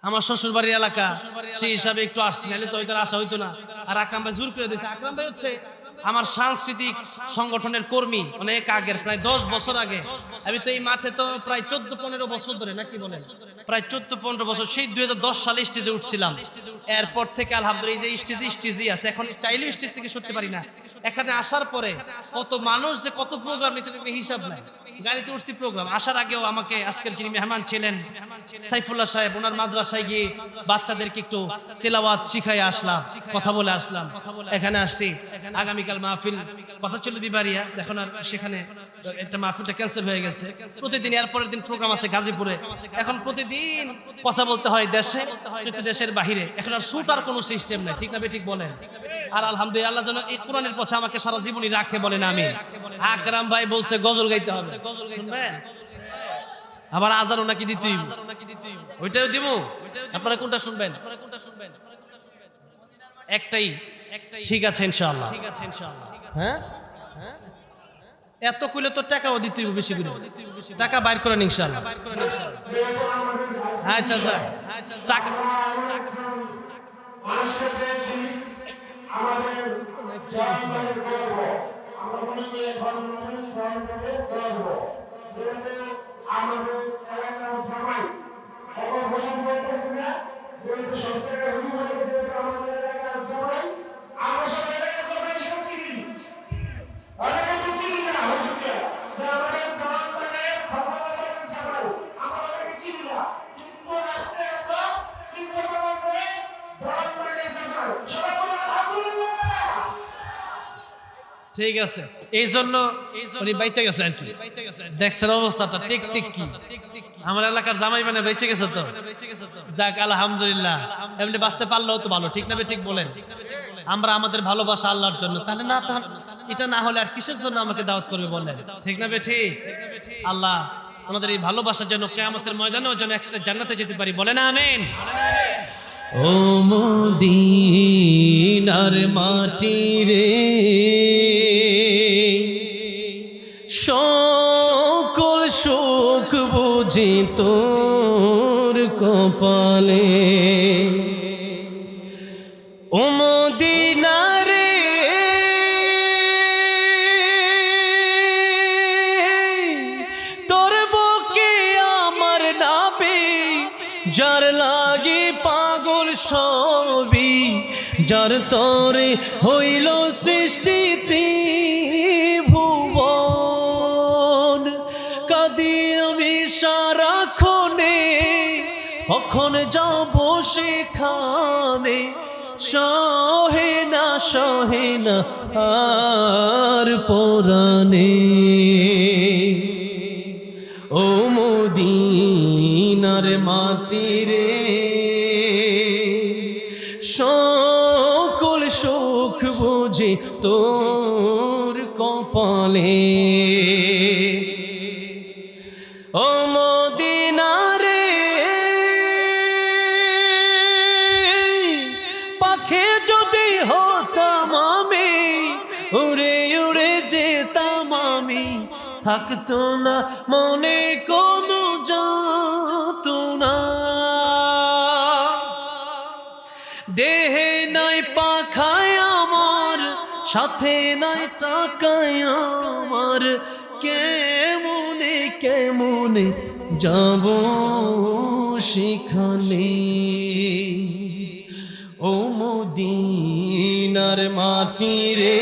আমার শ্বশুর বাড়ির এলাকা, সেই হিসাবে একটু আসছি, নাহলে তো ওইটার আশা হইতো না। আর আকরাম ভাই জোর করে দিয়েছে। আকরাম ভাই হচ্ছে আমার সাংস্কৃতিক সংগঠনের কর্মী, অনেক আগের, প্রায় 10 বছর আগে। আমি তো এই মাঠে তো প্রায় 14-15 বছর ধরে, নাকি বলেন, প্রায় 14-15 বছর, সেই 2010 সালে স্টেজে উঠছিলাম। এরপর থেকে আলহামদুলিল্লাহ এই যে স্টেজই আছে, এখন চাইলেও স্টেজ থেকে সরতে পারি না। এখানে আসার পরে কত মানুষ যে কত প্রোগ্রাম নিয়েছে হিসাব নাই। গাড়িতে উঠছি প্রোগ্রাম, আসার আগেও আমাকে আজকের যিনি মেহমান ছিলেন সাইফুল্লাহ সাহেব, ওনার মাদ্রাসায় গিয়ে বাচ্চাদেরকে একটু তেলাওয়াত শিখাই আসলাম, কথা বলে আসলাম। এখানে আসছি, আগামীকাল মাহফিল কথা ছিল বিবারিয়া, এখন আর সেখানে একটা মাহফিলটা ক্যান্সেল হয়ে গেছে। প্রতিদিন এর পরের দিন প্রোগ্রাম আছে গাজীপুরে। এখন প্রতিদিন কথা বলতে হয় দেশে, একটু দেশের বাহিরে। এখন আর শুট আর কোনো সিস্টেম নাই, ঠিক না ঠিক বলেন? আর আলহামদুলিল্লাহ যেন এই কোরআনের পথে আমাকে সারা জীবনই রাখে, বলেন আমিন। আকরাম ভাই বলছে গজল গাইতে হবে, শুনবেন? আবার আজানও নাকি দিতে হইব, ওইটাও দিব। আপনারা কোনটা শুনবেন? একটাই, ঠিক আছে ইনশাআল্লাহ। হ্যাঁ, এত কইলে তো টাকাও দিতে হইব, বেশি করে টাকা বাইর করেন ইনশাআল্লাহ। আচ্ছা আচ্ছা, টাকা মানুষকে পেয়েছি, আমাদের গ্রামের গর্ব, আমরা মনে করি গর্ব, আমাদের এলাকার জামাই এখন হুজুর বলতেছে না, সরকারের হুজুর আমাদের এলাকার জামাই, আমরা সব এলাকার জামাই চিনি, অনেকে তো চিনি না হুজুরকে, যে আমাদের গ্রাম মানে খবরের জামাই আমরা অনেকে চিনি না, কিন্তু আজকে আমরা চিন্তা করার পরে গ্রাম মানে জামাই সবাই বলে আলহামদুলিল্লাহ। ঠিক আছে, এই জন্য উনি বাইচে গেছে আর কি, দেখছেন অবস্থাটা ঠিক ঠিক কি আমার এলাকার জামাই মানে বেঁচে গেছে তো, যাক আলহামদুলিল্লাহ। এমনি বাঁচতে পারলেও তো ভালো, ঠিক না ঠিক বলেন? আমরা আমাদের ভালোবাসা আল্লাহর জন্য, তাহলে না, তাহলে এটা না হলে আর কিসের জন্য আমাকে দাওয়াত করবে বলেন, ঠিক না ঠিক? আল্লাহ আমাদের এই ভালোবাসা যেন কিয়ামতের ময়দানেও যেন একসাথে জান্নাতে যেতে পারি, বলেন আমিন। ও মদিনার মাটি রে, সকল সুখ বুঝি তোর কপালে। ও মদিনা রে, তোর বুকে আমার নাবি, যার লাগি পাগল সবই, যার তরে হইল সৃষ্টি ত্রিভুবন। কাঁদি আমি সারাক্ষণে, কখন যাব সেখানে, সহে না আর পরাণে। ও মদিনার মাটি রে, সকল সুখ বুঝি তোর কপালে। ও মদিনা রে, পাখি যদি হতাম আমি, উড়ে উড়ে যেতাম আমি, থাকতো না মনে কোনো যাতনা। দেহে নাই পাখায় আমার, সাথে নাই টাকায় আমার, কেমনে কেমনে যাব সেখানে। ও মদিনার মাটি রে,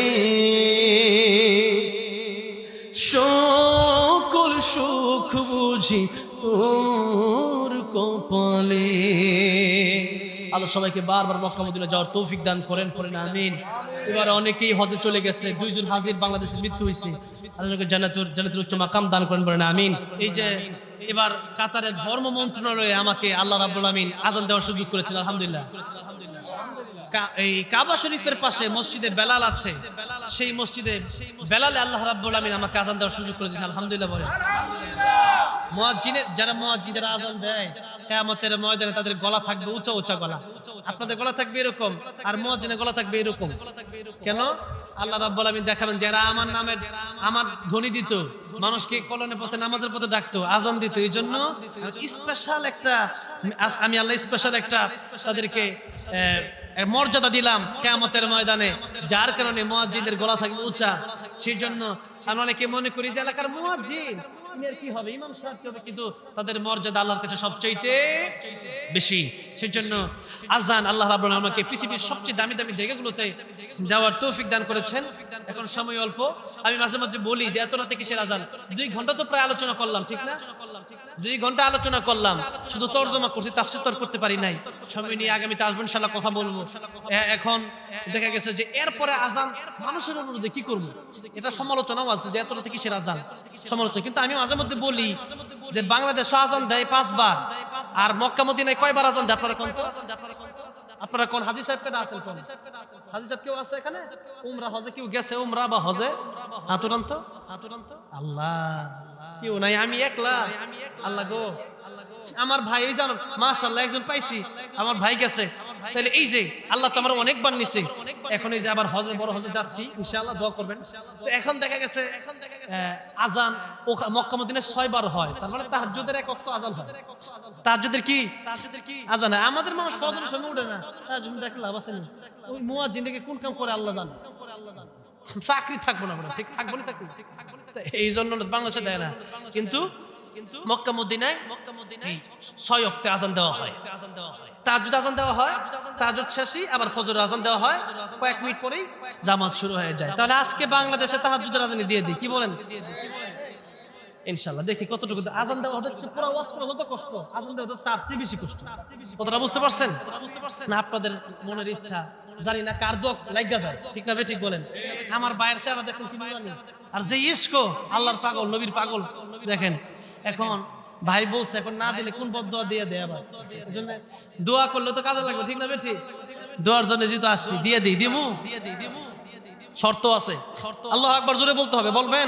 সকল সুখ বুঝি তোর কপালে। আল্লাহ সবাইকে বারবার মক্কা মদিনা যাওয়ার তৌফিক দান করেন, পড়েন আমিন। এবার অনেকেই হজে চলে গেছে, 2 জন হাজির বাংলাদেশের মৃত্যু হয়েছে, আল্লাহকে জান্নাতুল উচ্চ মাকাম দান করেন, পড়েন আমিন। এই যে এবার কাতারে ধর্ম মন্ত্রণালয়ে আমাকে আল্লাহ রাব্বুল আমিন আজান দেওয়ার সুযোগ করেছিল, আলহামদুলিল্লাহ। এই কাবা শরীফের পাশে মসজিদে বেলাল আছে, সেই মসজিদে বেলালে আল্লাহ রাব্বুল আমিন আমাকে আজান দেওয়ার সুযোগ করে দিয়েছে, আলহামদুলিল্লাহ বলেন। মুয়াজ্জিনের যারা মুয়াজ্জিনরা আজান দেয়, কিয়ামতের ময়দানে তাদের গলা থাকবে উঁচা উঁচা গলা, আপনাদের গলা থাকবে এরকম, আর মুয়াজ্জিনের গলা থাকবে এরকম। কেন? আল্লাহ রাব্বুল আলামিন দেখাবেন যারা আমার নামের আমার ধ্বনি দিত, মানুষকে কল্যাণের পথে নামাজের পথে ডাকতো, আজান দিত, এই জন্য স্পেশাল একটা আমি আল্লাহ স্পেশাল একটা তাদেরকে মর্যাদা দিলাম কিয়ামতের ময়দানে, যার কারণে মুয়াজ্জিনের গলা থাকবে উঁচা। সেই জন্য আমরা অনেকে মনে করি যে এলাকার মুয়াজ্জিন এর কি হবে, ইমাম সাহেব কি হবে, কিন্তু তাদের মর্যাদা আল্লাহর কাছে সবচাইতে বেশি। সেই জন্য আজান আল্লাহ রাব্বুল আলামিন আমাকে পৃথিবীর সবচেয়ে দামি দামি জায়গাগুলোতে দেওয়ার তৌফিক দান করেছেন। এখন সময় অল্প, আমি মাঝে মাঝে বলি যে এত রাতে কিসের আজান? 2 ঘন্টা তো প্রায় আলোচনা করলাম, ঠিক না? 2 ঘন্টা আলোচনা করলাম, শুধু তরজমা করছি, তাফসীর তো করতে পারি নাই। সময় নিয়ে আগামীতে আসবেন, ইনশাআল্লাহ কথা বলবো। এখন দেখা গেছে যে এরপরে আজান মানুষের অনুরোধে কি করব, এটা সমালোচনাও আছে যে এত রাতে কিসের আজান, সমালোচনা। কিন্তু আমি মাঝে মধ্যে বলি যে বাংলাদেশে আজান দেয় 5 বার, আর মক্কা মদিনায় কয়বার আজান দেয় আপনারা কোন তো? আপনারা কোন? হাজী সাহেব কেন আছেন? কোন হাজী সাহেব কেউ আছে এখানে? উমরা হজে কেউ গেছে? উমরা বা হজে হাতুরান্ত আল্লাহ, কেউ নাই, আমি একলা। আল্লাহ গো, আমার ভাই এই জানো মাশাআল্লাহ একজন পাইছি, আমার ভাই গেছে। তাহলে এই যে আল্লাহ তো আমরা অনেকবার নিছে, এখন এই যে আবার হজে, বড় হজে যাচ্ছি, ইনশাআল্লাহ দোয়া করবেন। তো এখন দেখা গেছে আজান মক্কা মদিনায় 6 বার হয়, তার মানে তাহাজ্জুদের 1 ওয়াক্ত আজান হয়। তাহাজ্জুদের কি আজান হয়। আমাদের মানুষ ফজরের সময় উঠে না, তাহাজ্জুদ ডাকলে লাভ আছে না? ওই মুয়াজ্জিনকে কোন কাম করে আল্লাহ জানে। চাকরি থাকবো না, ঠিক থাকবো না চাকরি, এই জন্য বাংলাদেশে দেয় না। কিন্তু মক্কা মদিনায় 6 ওয়াক্তে আজান দেওয়া হয়, তাহাজ্জুদ আজান দেওয়া হয়, তাহাজ্জুদ শেষই আবার ফজর আজান দেওয়া হয়, কয়েক মিনিট পরেই জামাত শুরু হয়ে যায়। তাহলে আজকে বাংলাদেশে তাহাজ্জুদের আজানই দিয়ে দিই, কি বলেন? ইনশাআল্লাহ দেখি কতটুকু আজান দেওয়া হচ্ছে। পুরো ওয়াজ করা যত কষ্ট, আজান দেওয়া তার চেয়ে বেশি কষ্ট। কথাটা বুঝতে পারছেন না? আপনাদের মনের ইচ্ছা, জানি না কার দোয়া লাগা যায়, ঠিক না? ঠিক বলেন। আমার ভাইয়ের চেহারা দেখছেন কি জানি, আর যে ইশক, আল্লাহর পাগল, নবীর পাগল দেখেন। এখন ভাই বলছে এখন না দিলে কোন বদদোয়া দিয়ে দেয় আবার, এজন্য দোয়া করলে তো কাজে লাগবে, ঠিক না? ঠিক দোয়ার জন্য যেহেতু আসছি, দিয়ে দিই, দিমু। শর্ত আছে, আল্লাহু আকবার জোরে বলতে হবে, বলবেন?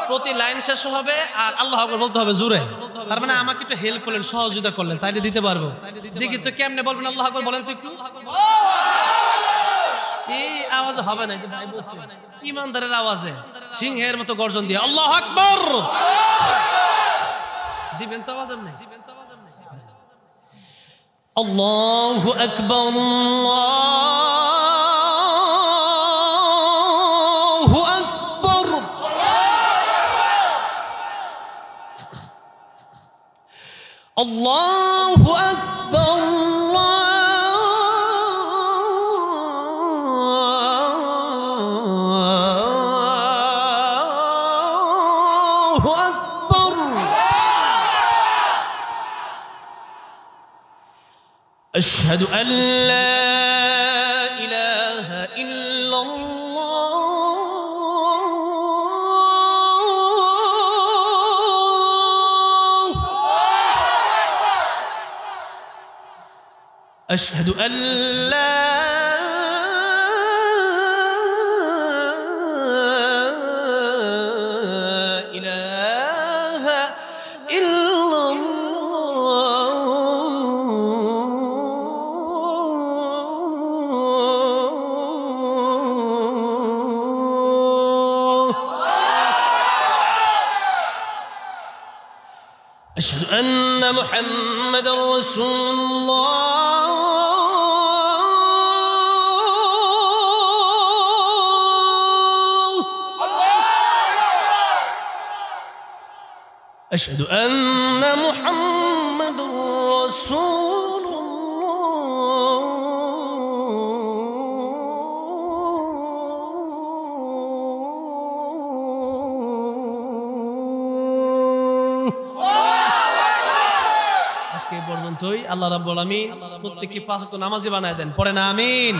প্রতি লাইন শেষ হবে আর আল্লাহু আকবার বলতে হবে জোরে। তার মানে আমাকে একটু হেল্প করলেন, সহযোগিতা করলেন, তাইলে দিতে পারবো। দেখি তো কেমনে বলবেন আল্লাহু আকবার, বলেন তো একটু। এই আওয়াজ হবে না, ভাই বলছে ইমানদারের আওয়াজে সিংহের মতো গর্জন দিয়ে আল্লাহু আকবার দিবেন তো আওয়াজ নেই। আল্লাহু আকবার, আল্লাহু আকবার, আল্লাহু আকবার, আল্লাহু আকবার। أشهد أن لا إله إلا الله، أشهد أن لا إله إلا أشهد أن محمدًا رسول الله، أشهد أن محمدًا رسول আজকে এই পর্যন্তই। আল্লাহ রাব্বুল আলামিন প্রত্যেককে 5 ওয়াক্ত নামাজি বানায় দেন, পড়েন আমিন।